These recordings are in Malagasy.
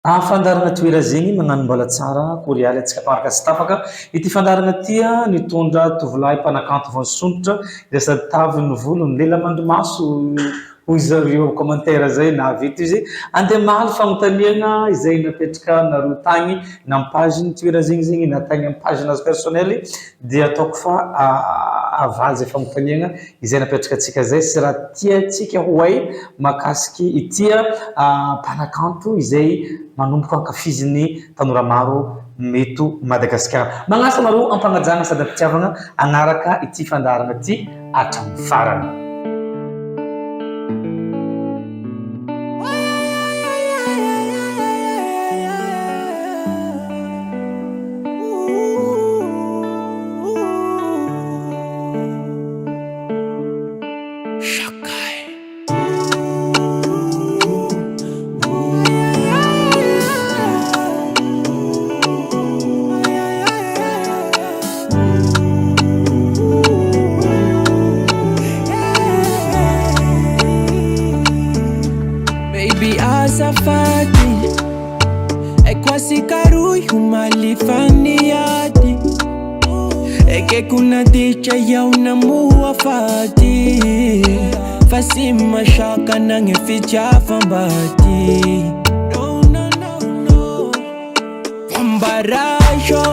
Fandarana toera zegny magnano mbola tsara korialy antsika tamaraka sy tafaka ity fandarana tia nitondra tovolahy mpanakanto vao nisondratra dia sady tavy ny volony lela mandomaso hoy zareo commentaire zay nahavita izy andeha maly fagnontaniana izay napetraka naroa tagny na page-ny toera zegny na tagny amin'ny page nazy personnel dia ataoko fa avaly zay fagnontaniana izay napetraka antsika zay sy raha tiantsika hoay makasiky itia mpanakanto izay manomboka ankafiziny tanora maro meto Madagasikara. Magnasa nareo ampanajana sady ampitiavana anaraka ity fandarana ity hatramin'ny farany. Safari é quase caro e uma lifaniati é que kuna dicha ya una mua fati fasima shaka nange ficha fambati no Pambarajo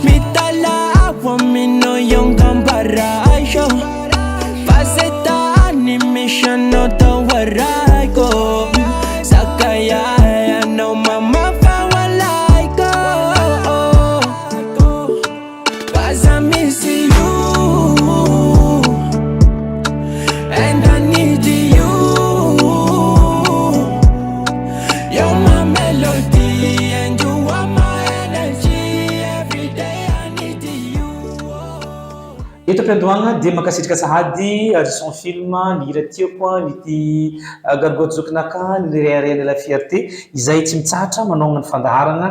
mitala wa mino yung kambarajo faseta ni mission no tawaraiko I know my mama will like go, 'cause I miss you and I need you. You're my melody and you are my energy. Every day I need you. Eto ampiandohagna dia makasitraka sahady son film ny hira tiako nity gargotte zokinaka ny reharena la fierté izay tsy mitsahatra manaonga ny fandaharana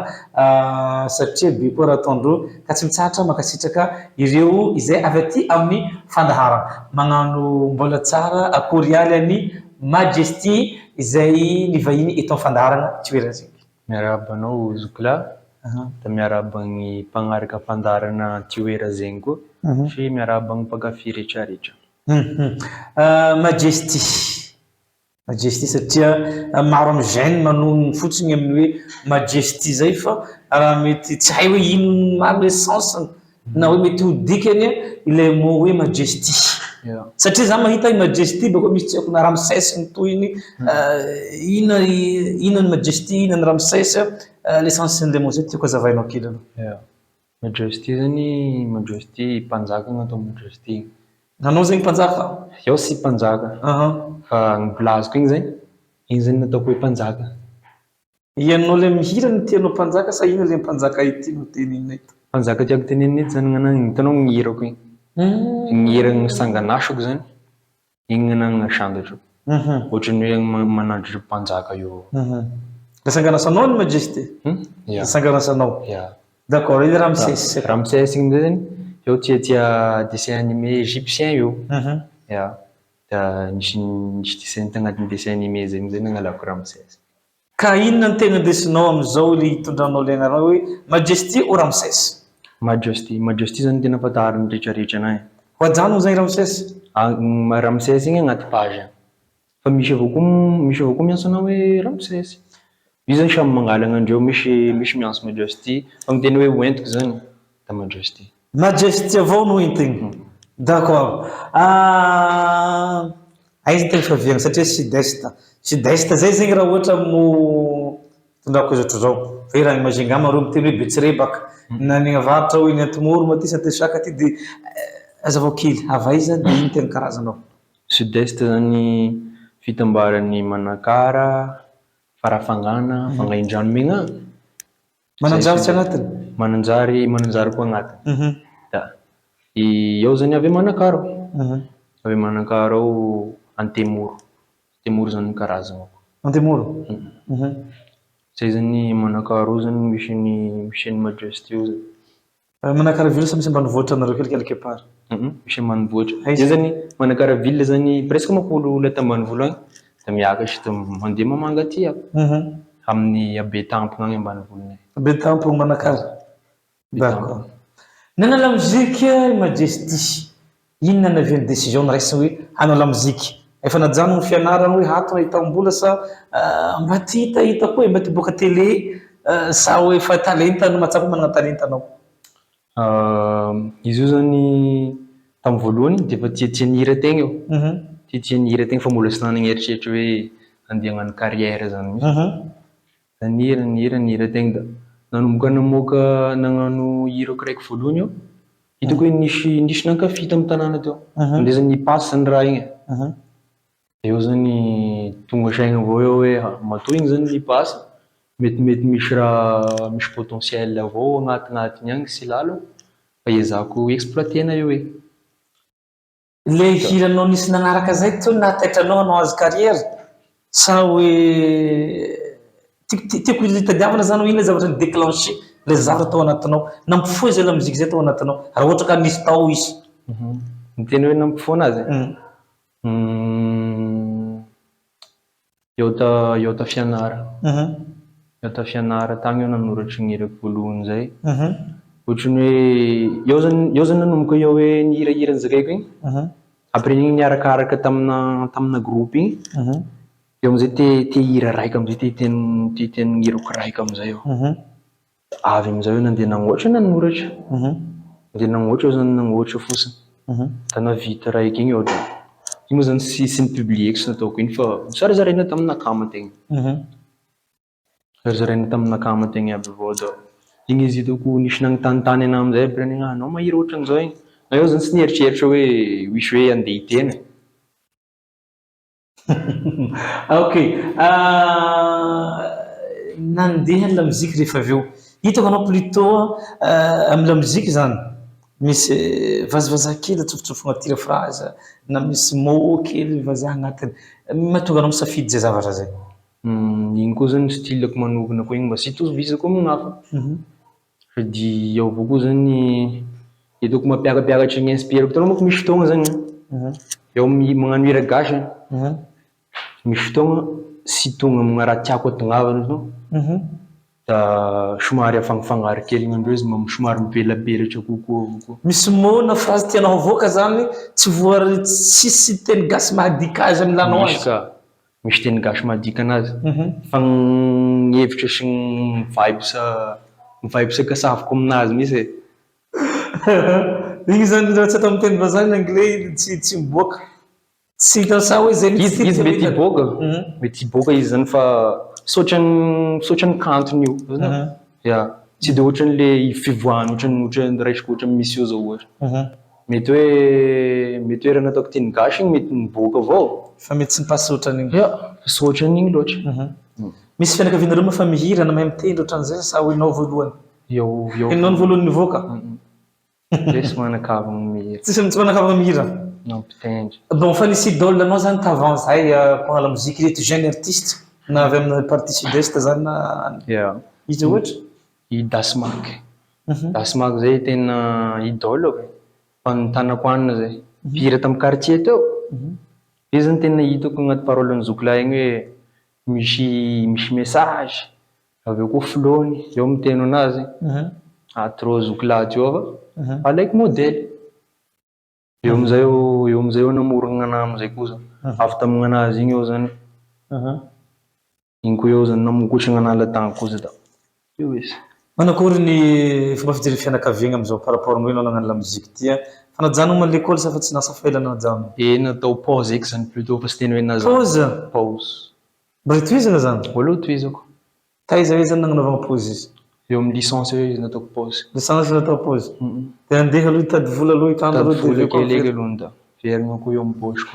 satria be koa raha ataondreo ka tsy mitsahatra makasitraka ireo izay avy aty amin'ny fandaharana magnano mbola tsara korialy any Majesty izay nivahiny eto amin'ny fandaharana toera zegny. Miarahaba anao Zokla da miarahaba ny mpagnaraka fandarana toera zegny koa sy miarahaba ny mpankafy rehetrarehetra. Majesty satria maro amin'ny gène manono fotsiny amin'ny hoe Majesty zay fa raha mety tsy hay hoe ino maro hoe sens na hoe mety ho dikany ilay mot hoe Majesty satria za mahita Majesty bakô misy tsy haiko na Ramsès ny toyiny ina ny Majesty ina ny Ramsès l'essentiel des mots zay tiako azavainao kely aloha. Majesty zany Majesty mpanjaka natao Majesty. Nanao zegny mpanjaka? Iaho sy mpanjaka fa ny blaziko igny zany nataoko hoe mpanjaka. Ianao le mihira ny tianao mpanjaka sa ina le mpanjaka ity no tenenina ito? Mpanjaka tiako tenenina ito zany gn'anahy hitanao gny hirako igny. Gny hira gny sanganasako zany igny gn'anahy gn'asandatro. Ohatran'ny hoe manandro mpanjaka io. Le sanganasanao ny Majesty? Le sanganasanao? D'accord, il Ramsès. Ramsès igny zany eo tia dessin animé égyptien io. Da nisy dessin tagnatin'ny dessin animé zegny zay nangalako Ramsès. Ka inona ny tena ndesinao amizao le hitondranao le anarana hoe Majesty o Ramsès? Majesty zany tena fataharin'ny rehetrarehetra anahy. Ho ajano zany Ramsès? Ramsès igny agnaty page. Fa misy avao koa miantsona hoe Ramsès. Io zany samy mangalana andreo misy miantso Majesty fa miteny hoe hoentiko zany da Majesty. Majesty avao no entigny. D'accord. Aiza tegna fiaviagna satria sud-est zay zegny raha ohatra mo tondrako izy ohatry zao. Ve raha imagine mareo miteny hoe Betsirebaka na ny avaratra hoe ny Antimoro maty sa Tesaka ty de azavao kely avaiza de ino tena karazanao? Sud-est zany fitambaran'ny Manakara, Farafangana, Fangaindrano megna. Mananjary tsy agnatiny? Mananjary koa agnatiny. Da eo zany avy Manakara. Avy Manakara ao Antemoro. Antemoro zany karazana. Antemoro? Zay zany Manakara ao zany misy ny Majesty io zany. Manakaraville sa misy ambanivohitra nareo kely quelque part? Misy ambanivohitra. Io zany Manakaraville zany presque makolo leta ambanivolo agny da miakatra mandeha Mamanga aty. amin'ny Abe Tampona agny ambanivolinay. Betampo Manakara. D'accord. Nana la muzika Majesty. Inona navian'ny décision niraisiny hoe hanao la muzika? Efa najano ny fianarana hoe hato hitam-bola sa mba ty hitahita koa mba ty boaka télé sa hoe fa talenta no mahatsapa manana talenta anao? Izy io zany tamin'ny voalohany dia efa tia nihira tegna io. Tia nihira tegna fa mbola tsy nanana eritreritry hoe andeha hagnano carrière zany mihitsy. Da nihira tegna da nanomboka namoaka nagnano hira kiraiky voalohany io. Hitako hoe nisy nankafy tamin'ny tanàna teo. Ndeza nipasse zany raha igny. Eo zany tonga saigna avao eo hoe matoa igny zany nipasse mety misy raha misy potentiel avao agnatin'igny agny tsy lalo fa ezahako exploiter-na io hoe. Le hiranao nisy nagnaraka zay to nataitranao hanao azy carrière sa hoe tiako hitadiavana zany hoe ino zavatra ny déclenché le zavatra tao anatinao nampifohy zay la muzika zay tao anatinao raha ohatra ka nisy tao izy. Ny tena hoe nampifohy anazy eo ta fianara. Eo ta fianara tagny eo nanoratry ny hirako voalohany zay. Ohatran'ny hoe eo zany nanomboka eo hoe nihirahira nizakaiko igny. Après igny niarakaraka tamina groupe igny. Eo amizay te hira raiky amizay te teny hirako raiky amizay eo. Avy amizay eo nandeha nanoatra nanoratra. Nandeha nanoatra eo zany nanoatra fotsiny. Da navita raiky igny ohatra. Igny moa zany tsy nipublieko sy nataoko iny fa nisarizaraina tamina kama tegna. Nisarizaraina tamina kama tegna aby avao da igny izy hitako nisy nagnotanittany anahy amizay après igny anao mahira ohatran'izao igny. Na eo zany tsy nieritreritra hoe hisy hoe andeha hiteny. Ok. Nandeha la muzika rehefa avy eo. Hitako anao plutôt amin'ny la muzika zany. Misy vazavaza kely atsofotsofona tira phrase na misy mot kely vazaha agnatiny. Mahatonga anao misafidy zay zavatra zay. Igny koa zany style-ko manokana koa igny mba tsy hitovizako amin'ny hafa. Sady eo avao koa zany hitako mampiakapiakatra ny inspireko. Hitanao manko misy fotoagna zany eo magnano hira gasy. Misy fotoagna tsy tonga amina raha tiako atongavana zao. Da somary afangafangaro kely igny amindreo izy somary mipelapelatra kokoa. Misy mot na phrase tianao avoaka zany tsy voary tsisy teny gasy mahadika azy amilanao azy. Misy teny gasy mahadika anazy. Fa ny hevitra sy ny vibes kasafiko aminazy mihitsy e. Igny zany raha tsy atao amin'ny teny vazaha ny anglais tsy miboaka. Tsy hitao sa hoe zay izy mety hiboaka izy zany fa saotrany kantony io. Ya, tsy de ohatran'le fivoahany ohatran'ny raisiko ohatran'ny misy io zao ohatra. Mety hoe raha nataoko teny gasy igny mety miboaka avao. Fa mety tsy mipasy ohatran'igny. Ya, tsy ohatran'igny loatra. Misy fianakavianareo moa fa mihira na mahay mitendry ohatran'izay sa ho enao voalohany? Enao ny voalohany nivoaka? Tsy manakavagna mihira. Tsy manakavagna mihira? Nampitendry. Bon, fa nisy idole anao zany t'avant zay mpanao la muzika reto jeune artiste na avy amin'ny partie sud-est zany na izy ohatra? I Dasmak. Dasmak zay tena idole fa nitanako anina zay. Mpihira tamin'ny quartier teo. Izy zany tena hitako agnaty parole-ny zokilahy igny hoe misy message. Avy eo koa flow-ny eo miteno anazy. Trop zokilahy teo fa alaiko modèle. Eo amizay eo namorona anahy amizay kosa. Avy tamin'ny anazy igny eo zany. Igny koa eo zany namokotra anahy latagny kosa da eo izy. Manakory ny fomba fijery fianakaviagna amizao par rapport amin'ny hoe anao nagnano la muzika ty fa najanona à l'école sa fa tsy nasa faela najanona? Natao pause eky zany plutôt fa tsy teny hoe najanona. Pause? Pause. Mbola tohizana zany? Mbola tohizako. Taiza hoe zany nagnanaovana pause izy? Eo amin'ny licence eo izy nataoko pause. Licence natao pause? De andeha aloha hitady vola aloha hitandro aloha vola kely eky aloha da verina koa eo amin'ny poche.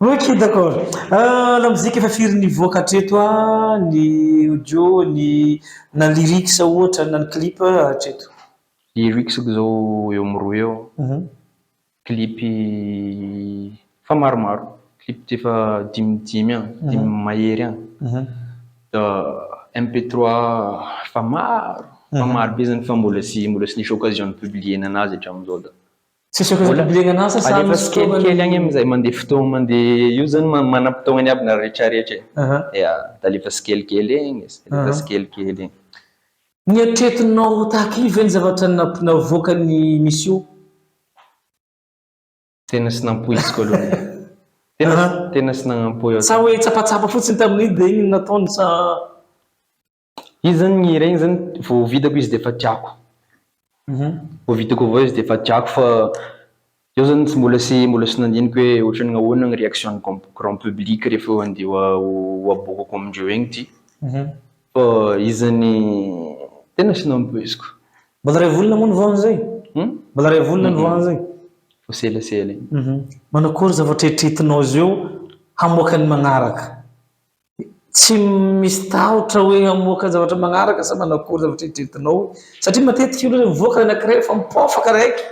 Ok, d'accord. La muzika efa firy nivoaka hatreto ny audio, na lyrics ohatra, na ny clip hatreto? Lyrics zao eo amin'ny roa eo. Clip fa maromaro. Clip efa dimy agny, dimy mahery agny. Da MP3 fa maro be zany fa mbola tsy nisy occasion de publier anazy hatramin'izao da Tsisy publiena anazy sa alefa sikelikely agny amizay mandeha fotoagna mandeha io zany manam-potoagnany aby na rehetrarehetra ya da alefa sikelikely egny izy alefa sikelikely egny. Ny eritreretinao tahaka io ve ny zavatra navoaka ny misy io? Tena sy nampoiziko aloha. Tena sy nagnapoy io. Sa hoe tsapatsapa fotsiny tamin'iny dia iny nataony sa izy zany ny hira igny zany vao vitako izy dia efa tiako. Vao vitako avao izy dia efa tiako fa io zany tsy mbola sy nandiniko hoe ohatran'ny ahoana ny réaction grand public rehefa andeha aboakako amindreo egny ty. Fa izy zany tena sy nampoiziko. mbola ray volona moa nivoahana zay? Mbola ray volona nivoahana zay? Fo selasela igny. Manakory zavatra eritreretinao izy io hamoaka ny magnaraka? Tsy misy tahotra hoe hamoaka zavatra magnaraka sa manakory zavatra eritreretinao? Satria matetika io mivoaka anankiray fa mipofaka raiky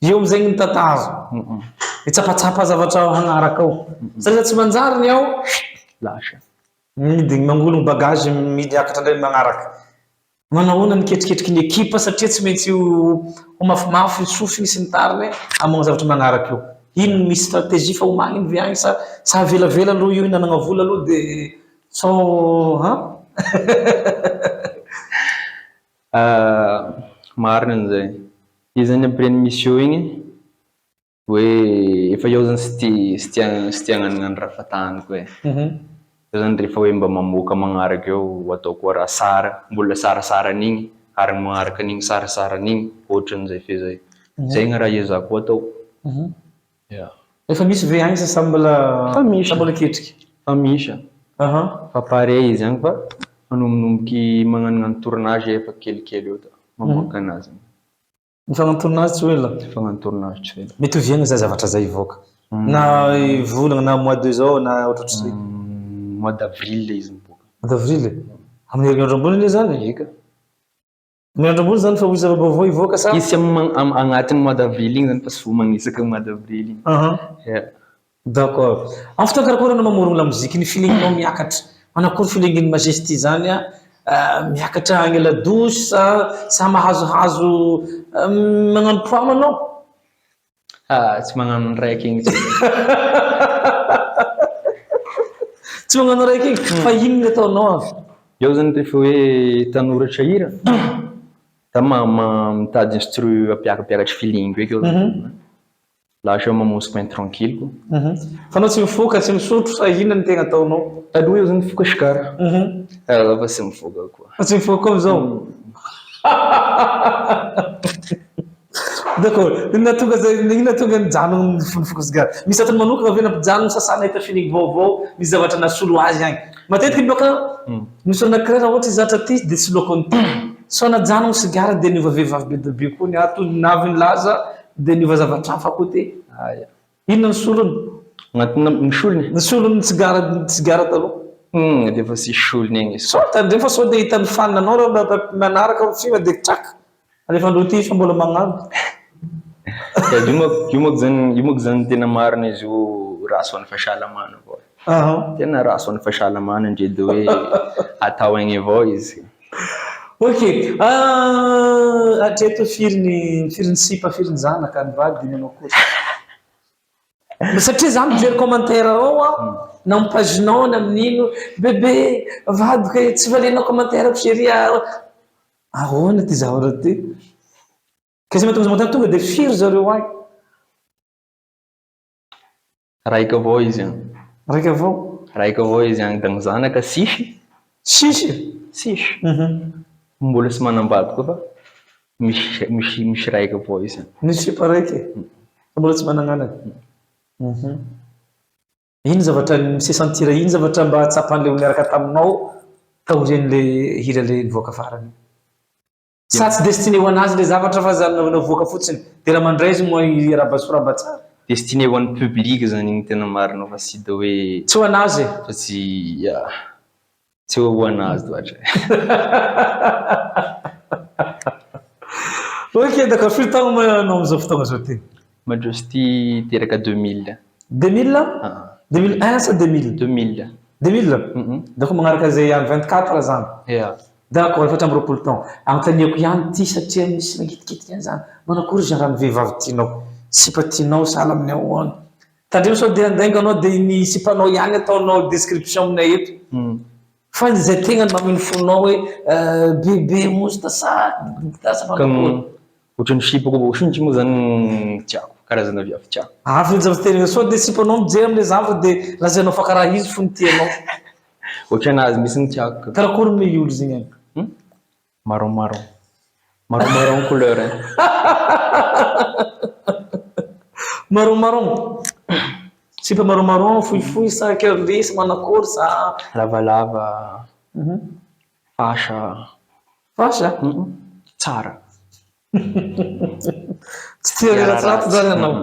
eo amizay ny tantara. Itsapatsapa zavatra hagnaraka ao. Satria tsy manjary ny ao Lasa. midiny mangolony bagage miakatra indray magnaraka. Manahoana ny ketriketriky ny ekipa satria tsy maintsy ho mafimafy sofiny sy ny tariny hamoagna zavatra magnaraka io. Ino misy stratégie fa homagny iny ve agny sa avelavela aloha io hinanagna vola aloha dia marina an'izay. Izy zany après ny mission igny hoe efa eo zany sy tia hagnano raha fataniko hoe. Io zany rehefa hoe mba mamoaka magnaraka eo ataoko raha sara, mbola sarasara an'igny ary magnaraka an'igny sarasara an'igny ohatran'izay fezay. Zay gny raha iezako atao. Efa misy ve agny sa mbola ketriky? Fa misy. Fa pareil izy agny fa manombonomboky magnano tournage efa kelikely eo ta mamoaka anazy. Mifagnano tournage tsy ela? Mifagnano tournage tsy ela. Mety hoviagna zay zavatra zay ivoaka? Na volagna na mois de zao na ohatrotry mois d'avril izy miboaka. Mois d'avril? Amin'ny herinandro ambony ilay zany? Eka. Amin'ny herinandro ambony zany fa hoy zava-baovao ivoaka sa? Izy agnatin'ny mois d'avril igny zany fa tsy magnisaka mois d'avril igny. D'accord. Amin'ny fotoana karakory anao mamorogno la mozika ny feelingnao miakatra? Manakory feelingin'ny Majesty zany miakatra agny la douce sa mahazohazo magnano poama anao? Tsy magnano raiky igny. Tsy magnano raiky igny? Fa ino ny ataonao avy? Eo zany rehefa hoe tanoratra hira da mitady instru apiakapiakatry feeling eky eo. Lasa mamonjy coin tranquille ko. Fa anao tsy mifoka, tsy misotro sa ino ny tegna ataonao? Taloha eo zany mifoka sikara. Fa tsy mifoka koa. Tsy mifoka koa amizao? D'accord. Ino natonga nijanona mifoka sigara? Misy atany manokana ve nampijanona sasana hita feeling vaovao misy zavatra nasolo azy agny? Matetika loka misy anankiray raha ohatra zatra ty dia tsy lokony ty. So najanona sigara dia niova vehivavy be dia be koa ny atony navy nilaza dia niova zavatra hafa koa ty. Inona ny solony? Ny solony? Ny solony sigara taloha? Dia efa sy solony igny. So tandrefa so dia hitan'ny faninanao raha manaraka fiva dia traka. Alefa andro ty fa mbola magnano. Io moa zany tena marina izy io raso an'ny fahasalamana avao. Tena raso an'ny fahasalamana ndre dia hoe atao agny avao izy. Ok. Hatreto firy ny sipa, firy ny zanaka ny vady ny anao kosa. Satria za mijery commentaire ao na amin'ny paginao na amin'ino bebe vady ka tsy valenao commentaire chérie. Ahoana ty zavatra ty? Kasi mahatonga tonga dia firy zareo agny? Raika avao izy agny. Raika avao? Raika avao izy agny da ny zanaka sisy. Sisy? Sisy. Mbola tsy manambady koa fa misy raika avao izy agny. Misy sipa raiky? Mbola tsy mananganaka? Ino zavatra misy sentira, ino zavatra mba tsapan'ilay miaraka taminao taorian'ilay hira ilay nivoaka farany? Sa tsy destiné ho anazy ilay zavatra fa zany navoaka fotsiny dia raha mandray izy moa rabasoraba tsara? Destiné ho an'ny public zany igny tena marina fa tsy dia hoe tsy ho anazy? Fa tsy ho anazy loatra. Ok, d'accord. Firy taogno manao amin'izao fotoagna zao ty? Majesty teraka 2000. 2000? 2001 sa 2000? 2000. 2000? Donc magnaraka zay any 24 zany? D'accord, efatra amby roapolo taogno. Anontaniako ihany ty satria misy magitikitika ihany zany. Manakory izy raha ny vehivavy tianao? sipatianao sahala amin'ny ahoana tandremo sao dia andainganao dia ny sipanao ihany ataonao description aminay eto fa zay tegna mameno fonao hoe bebe mosta sa Ka ohatran'ny sipako ohatrany moa zany tiako karazana viavy tiako. avy zavatra sao dia sipanao mijery amin'ilay zavatra dia lazainao fa karaha izy fo ny tianao Ohatranazy misy ny tiako. karakory me olo zegny any Marron couleur hein. marron sipa marron fohifohy sa kerlesy manakory sa Lavalava. Fasha. fasha Tsara. tsy tia ratsiratsy zany anao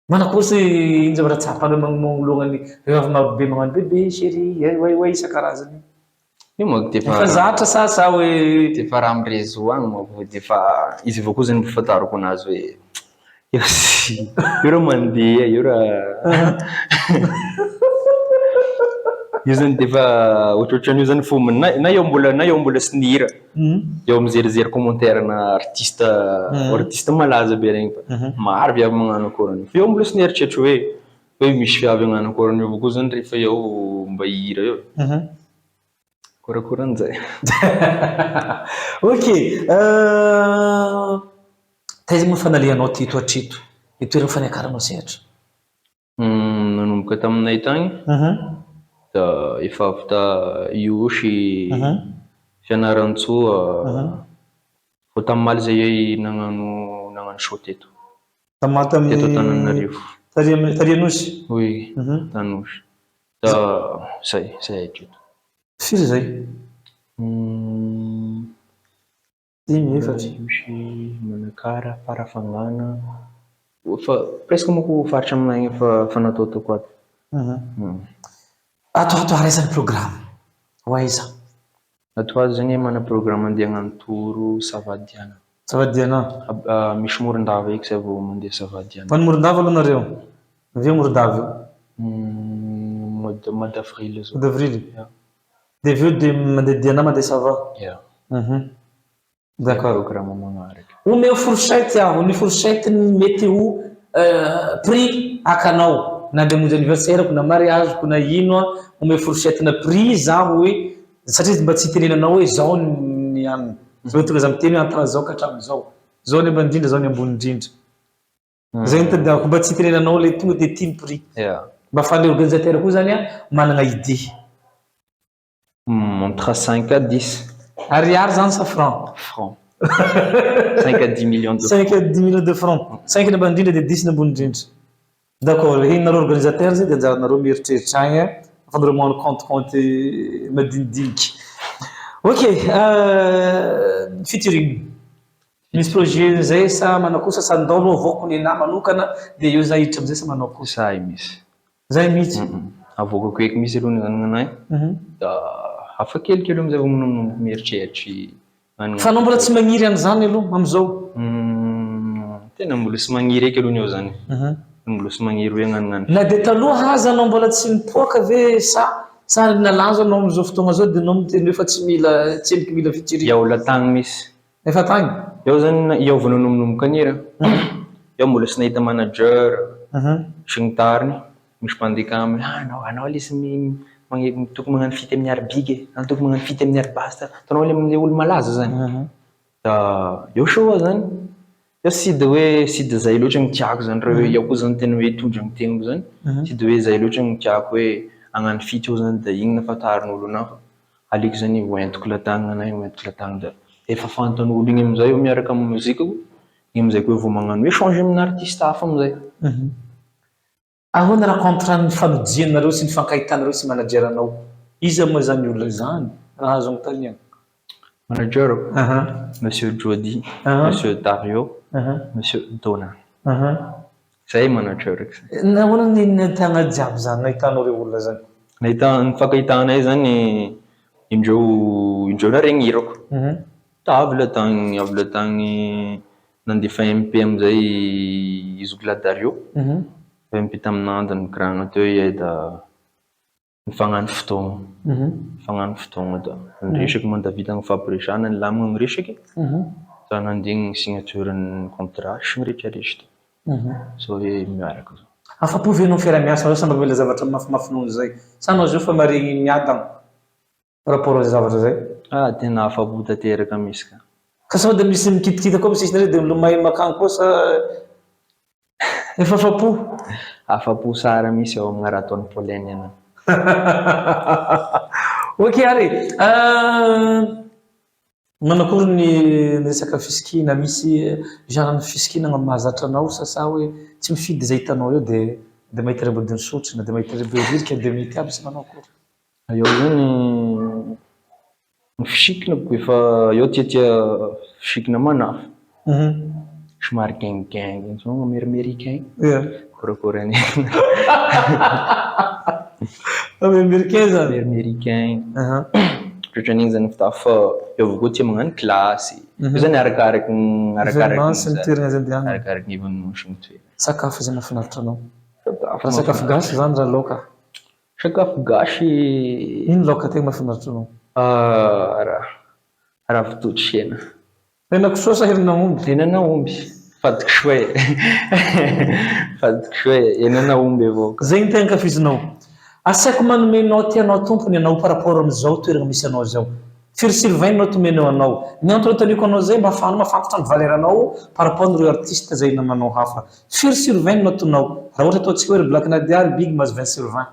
manakory sy iny zavatra tsapany magnolognany rehefa marobe magnano bebe chéri way isan-karazany Io moa fa defa zatra sa hoe defa raha amin'ny réseau agny moa defa izy avao koa zany fahafantarako anazy hoe io sy io raha mandeha io raha io zany defa ohatrohatran'io zany fo na eo mbola sy nihira eo mijery commentaire na artiste malaza be regny fa maro viavy magnano akoran'io fa eo mbola sy nieritreritry hoe misy viavy agnano akoran'io avao koa zany rehefa eo mba hihira eo korakoran'izay. ok taiza moa fanalianao ty toatreto itoerana faniakaranao sehatra Nanomboka taminay tagny da efa avy ta iosy fianaran-tsoa fo tamimaly zay nagnano show teto teto Antananarivo. tarianosy Oui, Tanosy. Da zay hatreto. firy zay dimy efatry Iosy Manakara Farafangana fa presque moko faritra aminay fa nataotako ato. ato araisany programme hoaiza Atoazy zany mana programme andeha hagnano toro Savadiana. savadiana Misy Morondava eky zay vao mandeha Savadiana. fa ny morondava aloha nareo aveo morondava io Mois d'avril zao. d'avril dia aveo dia mandeha diana mandeha sava Yeah. d'accord Programme magnaraka. omeo fourchette aho ny fourchette ny mety ho prix akanao na de monjy anniversaire ko na mariage ko na ino omeo fourchette na prix zaho hoe satria mba tsy tenenanao hoe zao ny aminy zao tonga za miteny entre zao ka hatramin'ny zao ny ambany indrindra zao ny ambony indrindra zay nitadiako mba tsy tenenanao le tonga de ty ny prix Yeah. mba fa le organisateur koa zany manana idée Entre 5 à 10 ariary zany sa franc francs. 5 à 10 millions de 5 à 10 millions de francs 5 ny ambany indrindra de 10 ny ambony indrindra d'accord hinareo organisateur zay de anjaranareo mieritreritra agny afanareo magnano compte madinidiniky ok featuring misy projet zay sa manao kosa sa andao aloha avoko ny na manokana de eo za hiditra amizay sa manao kosa Sahay misy. zay mihitsy Avokako eky misy aloha zany gnanay. Da hafa kelikely amizay vao mieritreritry. fa anao mbola tsy magniry an'izany aloha amizao Tena mbola sy magniry eky aloha io zany. Mbola sy magniry hoe gnanignan. na de taloha haza anao mbola tsy mipoaka ve sa nalazo anao amizao fotoagna zao de anao miteny hoe fa tsy mila featuring Eo latagny misy. efa tagny Eo zany eo vao nanomboka nira. Eo mbola sy nahita manager sy ny tariny. Misy mpandikamy anao lesy tokony magnano fity amin'ny arbigy anao tokony magnano fity amin'ny arbasta tanao le olo malaza zany da eo show zany eo sy de hoe sy de zay loatra ny tiako zany raha hoe eo koa zany tena hoe tondra ny tegno zany sy de hoe zay loatra ny tiako hoe hagnano fity eo zany da igny nafantarin'olo anahy fa aleko zany voentiko latagny anay voentiko latagny da efa fantan'olo igny amizay eo miaraka amin'ny mozikako igny amizay koa vao magnano hoe changer amin'ny artiste hafa amizay. ahoana rencontre ny fanodianareo sy ny fankahitanareo sy manageranao iza moa zany olona zany raha azo agnontaniana Manager Monsieur Jody, Monsieur Dario, Monsieur Dona. Zay manager eky. nahoana ny nahitana jiaby zany nahitanao reo olona zany Ny fankahitanay zany indreo naregnirako. Da avy latagny nandefa MP amizay Izogla Dario. MP tamin'Ande nikoragna teo iay da nifagnano fotoagna da niresaky man da vita gny fampiresahana nilamigna gny resaky da nandigny ny signature ny contrat sy ny rehetrarehetra. so hoe miaraka zao. Afa-po venao fiara-miasa zao samby mila zavatra mafimafinono zay. Sa anao zao fa maregny miadana rapport ao zavatra zay. Tena afa-po tanteraka misy ka. Ka sao dia misy mikitikita koa misisy dia milomay makany koa sa efa afa-po. Afa-po sara misy ao amin'ny raha ataon'ny Paulin ana. Ok ary manakory ny resaka fisikina misy genre fisikinana mahazatra anao sa hoe tsy mifidy zay hitanao eo dia mahita rebodiny sotrina dia mahita rebodilika dia mety aby sy manao kory. Eo zany ny fisikinako efa eo tiatia fisikina manafo. Somary gang zao américain. Korakorany. Américain zany. Américain. Ohatran'igny zany fitafy fa eo avao koa tia magnano kilasy. Io zany arakaraky ny nivan'ny sy ny toerana. Sakafo zay mahafinaritra anao. Raha sakafo gasy zany raha laoka. Sakafo gasy. Ino laoka tegna mahafinaritra anao? Ravitoto hena. Henakisoa sa henan'aomby? Henan'aomby. Fadiksoe. Fadiksoe, henan'aomby avao. Zay ny tegna ankafizinao. Asaiko manomenao tianao tompony anao par rapport amin'izao toerana misy anao zao. Firy sylvain tomenao anao. Ny antontaniko anao zay mafantatra ny valeranao par rapport n'ireo artiste zay namanao hafa. Firy sylvain atonao. Raha ohatra ataontsika hoe Black Nadiar, Big Mas 20 sur 20.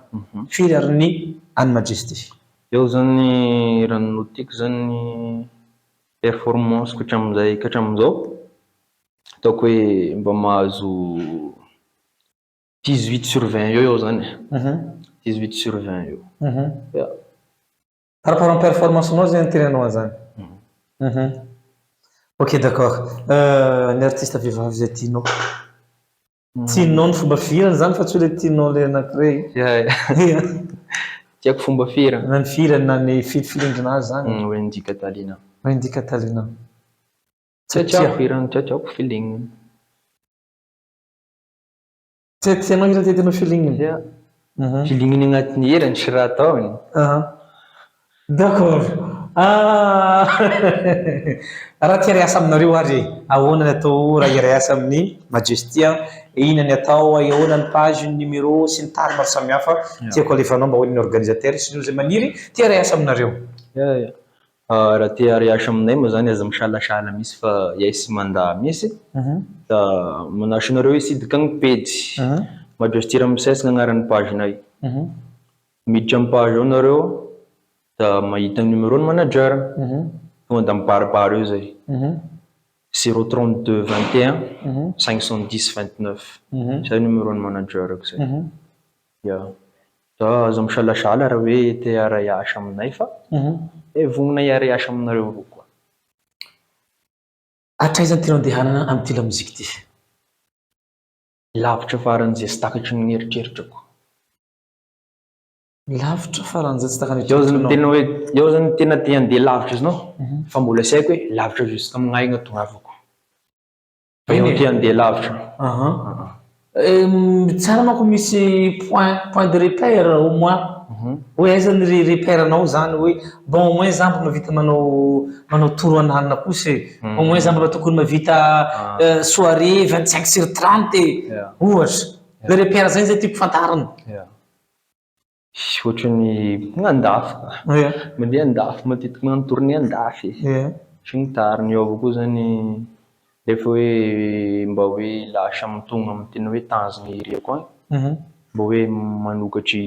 Firy ary ny Anne Majesty. Eo zany raha notiko zany performance ka hatramin'izao ataoko hoe mba mahazo 18 sur 20 eo zany. 18 sur 20 eo. Par rapport amin'ny performance anao zay antenanao zany. Ok d'accord. Ny artiste vehivavy zay tianao. Tianao ny fomba firany zany fa tsy hoe tianao le anankiray. Tiako fomba firany. Na ny firany na ny filindrinazy zany. Wendy Catalina. Wendy Catalina. Tiako firany, tiako feeling. Tianao hira tianao feeling. Feeling agnatin'ny herany sy raha ataony. D'accord. Raha tia riasa aminareo ary ahoana ny atao raha hiariasa amin'ny Majesty, ina ny atao, ahoana ny page numéro sy ny tary maro samihafa tiako alefanao mba hoe ny organisateur sy ny zay maniry tia riasa aminareo. Raha tia riasa aminay moa zany aza misalasala misy fa iay sy manda misy. Da manasy nareo hisidika ny page. Majesty Ramsès gn'agnaran'ny pagenay. Miditra amin'ny page ao nareo da mahita numéro ny manager. Tonga da mibaribary eo zay. 032 21 510 29. Zay numéro ny manager zay. Da aza misalasala raha hoe te hiara-hiasa aminay fa vognona hiara-hiasa aminareo avao koa. Hatraiza ny tena andehanana amin'ny ty lamozika ty? Lavitra faran'izay tsy takatry ny eritreritrako. Lavitra faran'izay tsy takatry eo zany tena te handeha lavitra izy nao fa mbola tsy haiko hoe lavitra jusque amin'aigna tongavako. Fa eo te handeha lavitra. Tsara manko misy point de repère au moins. Hoe aiza ny repère anao zany hoe bon au moins zambo mavita manao toro ananina kosa au moins zambo tokony mavita soirée 25 sur 30 ohatra. Le repère zay tiako fantarina. Ohatran'ny gn'andafy. Mandeha andafy matetiky magnano tournée andafy. Sy ny tariny eo avao koa zany rehefa hoe mba hoe lasa mitonga amin'ny tena hoe tanjona iriako agny. Mba hoe manokatry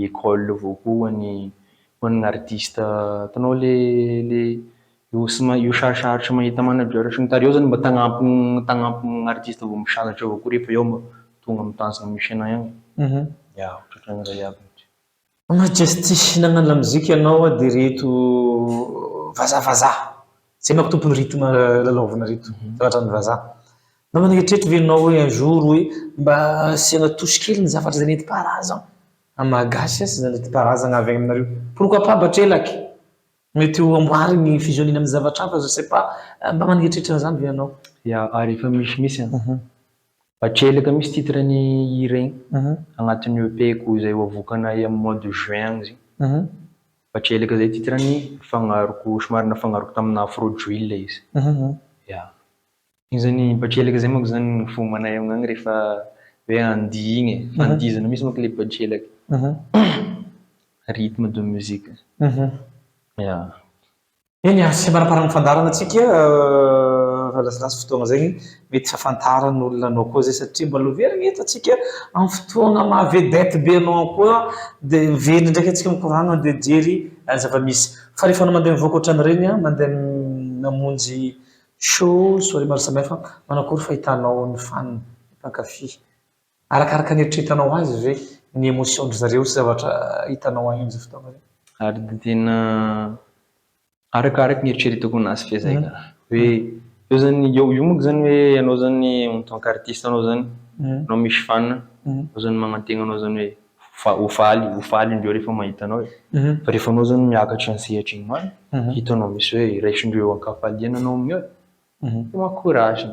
école avao koa ny artiste tanao le io sarotsarotra mahita manager sy ny tariny eo zany mba tagnampy artiste vao misanatra avao koa rehefa eo mba tonga amin'ny tanjona misy anay agny. Ohatran'izay aby. Majesty nagnano lamozika ianao dia reto vazavaza. Zay manko tompony rythme lalaovina reto. Zavatra ny vazaha. Mba maneritreritry venao hoe un jour hoe mba asiana touche kely ny zavatra zay nentim-paharazana. Amagasy sy zay nentim-paharazana avy any aminareo. Pourquoi pas batrelaky? Mety ho amboary ny fusionnina amin'ny zavatra hafa, je sais pas. Mba maneritreritry an'izany ve ianao? Rehefa misy batrelaka misy titre ny hira igny agnatin'ny EP-ko izay ho avoakanay amin'ny mois de juin izy. Batrelaka zay titre ny fangaroko somary nafangaroko tamina Afro Drill izy. Igny zany batrelaka zay manko zany fombanay amin'agny rehefa hoe andihy igny e. Fandihizana misy manko le batrelaka. Rythme de musique. Yeah. Eny sy maraparana fandarana antsika laslasy fotoagna zegny mety fahafantarana olona anao koa zay satria mbola verigny eto atsika amin'ny fotoagna mahavedety be anao koa dia very ndraiky atsika mikorana dia jery zava-misy fa rehefa anao mandeha mivoaka ohatran'ireny mandeha namonjy show soirée maro samihafa manakory fahitanao ny faniny mpankafy arakaraka ny eritreretanao azy ve ny émotion dry zareo sy zavatra hitanao agny am'izay fotoagna zay Ary dia tena arakaraka ny eritreretako anazy fezaka hoe eo zany io monko zany hoe anao zany en tant qu'artiste anao zany anao misy fan anao zany magnantena anao zany hoe hofaly indreo rehefa mahita anao fa rehefa anao zany miakatra ny sehatra igny many hitanao misy hoe raisindreo ankafaliana anao amin'io mahakorazy.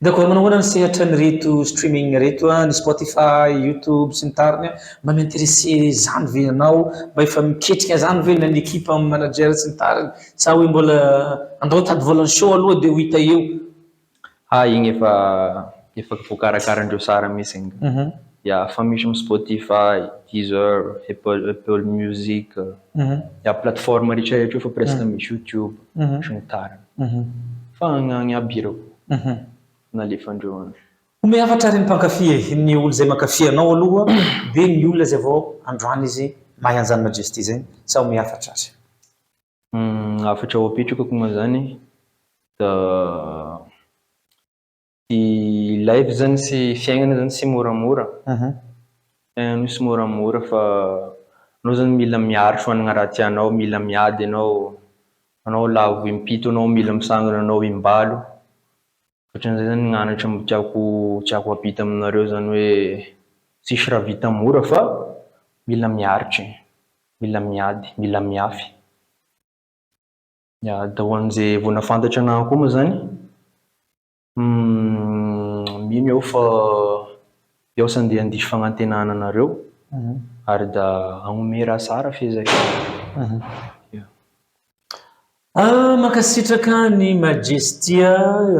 D'accord, manao ny sehatra ny reto streaming reto ny Spotify, YouTube sy ny tariny mba m'intéressé zany ve anao mba efa miketrika zany ve ny équipe amin'ny manager sy ny tariny sa hoe mbola andao tady vola ny show aloha dia ho hita eo Igny efa voakarakarandreo sara mihitsy igny. Ya fa misy amin'ny Spotify, Deezer, Apple Music, ya plateforme rehetrarehetra io fa presque misy YouTube sy ny tariny. Fa agny aby ireo nalefandreo agny. Ome hafatra reny mpankafy ny olo zay mankafy anao aloha dia ny olona zay vao androany izy mahay an'izany Majesty zany sa ome hafatra azy. Hafatra ho apetrako moa zany da i live zany sy fiaignana zany sy moramora. Fiaignana sy moramora fa anao zany mila miaro soanana raha tianao, mila miady anao lavo impito anao mila misangana anao imbalo. Ohatran'izay zany gn'anatra tiako apita aminareo zany hoe sisy raha vita mora fa mila miaritry, mila miady, mila miafy. Ya da ho an'izay vao nafantatra anahy koa moa zany mino aho fa iaho sy andeha handiso fagnantenana anareo ary da hagnome raha tsara fezaka. Mankasitraka ny Majesty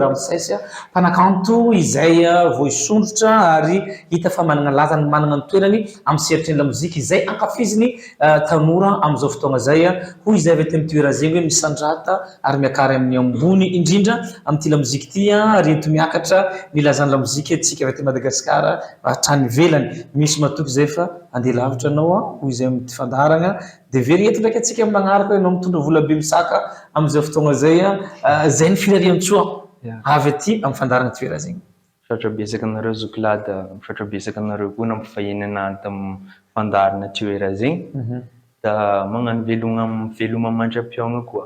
Ramsès mpanakanto izay vao isondrotra ary hita fa manana lazany manana ny toerany amin'ny sehatry ny lamozika izay ankafiziny tanora amin'izao fotoagna zay hoy izay avy amin'ny toerana zegny hoe misandrata ary miakary amin'ny ambony indrindra amin'ity lamozika ity rento miakatra ny lazany lamozika tsika avy aty Madagasikara hatrany ivelany misy matoky zay fa andeha lavitra anao hoy izay amin'ny fandarana dia very eto ndraiky atsika amin'ny magnaraka anao mitondra vola be misaka amin'izao fotoagna zay zay ny firarian-tsoa avy aty amin'ny fandarana toerana zegny. Misaotra betsaka anareo zokilahy misaotra betsaka anareo koa nampifahiny anahy tamin'ny fandarana toerana zegny da magnano veloma mandra-piaona koa.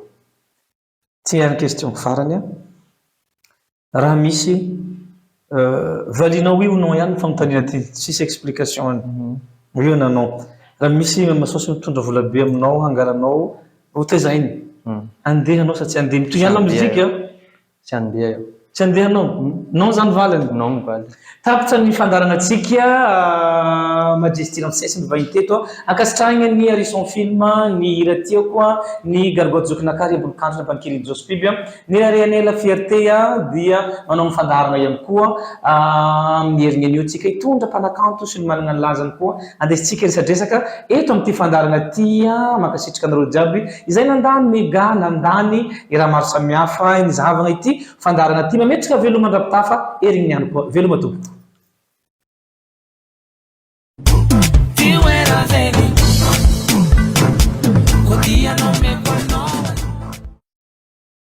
Ty any question farany raha misy valinao io nao ihany fanontaniana ty tsisy explication any io nanao raha misy masosy mitondra vola be aminao hangalanao hotezahiny andeha anao sa tsy andeha mitoy ihany lamozika Tsy andeha io. tsy andeha anao non zany valiny Non mivaly. tapitra ny fandarana antsika Majesty Ramsès ny vahiny teto ankasitrahana ny Harrison Film ny hira tiako ny Gargotte Zokinakary ambony kandrona Mpanikiriny Jospib ny Arianela Fierté dia manao ny fandarana ihany koa amin'ny herinany io tsika hitondra mpanakanto sy ny manana ny lazany koa andesintsika resadresaka eto amin'ity fandarana ty mankasitraka anareo jiaby izay nandany mega nandany i raha maro samihafa ny zahavana ity fandarana ty mametraka veloma mandrapitafa eriny ihany koa veloma tompo. Ti wera zeni, kodia no me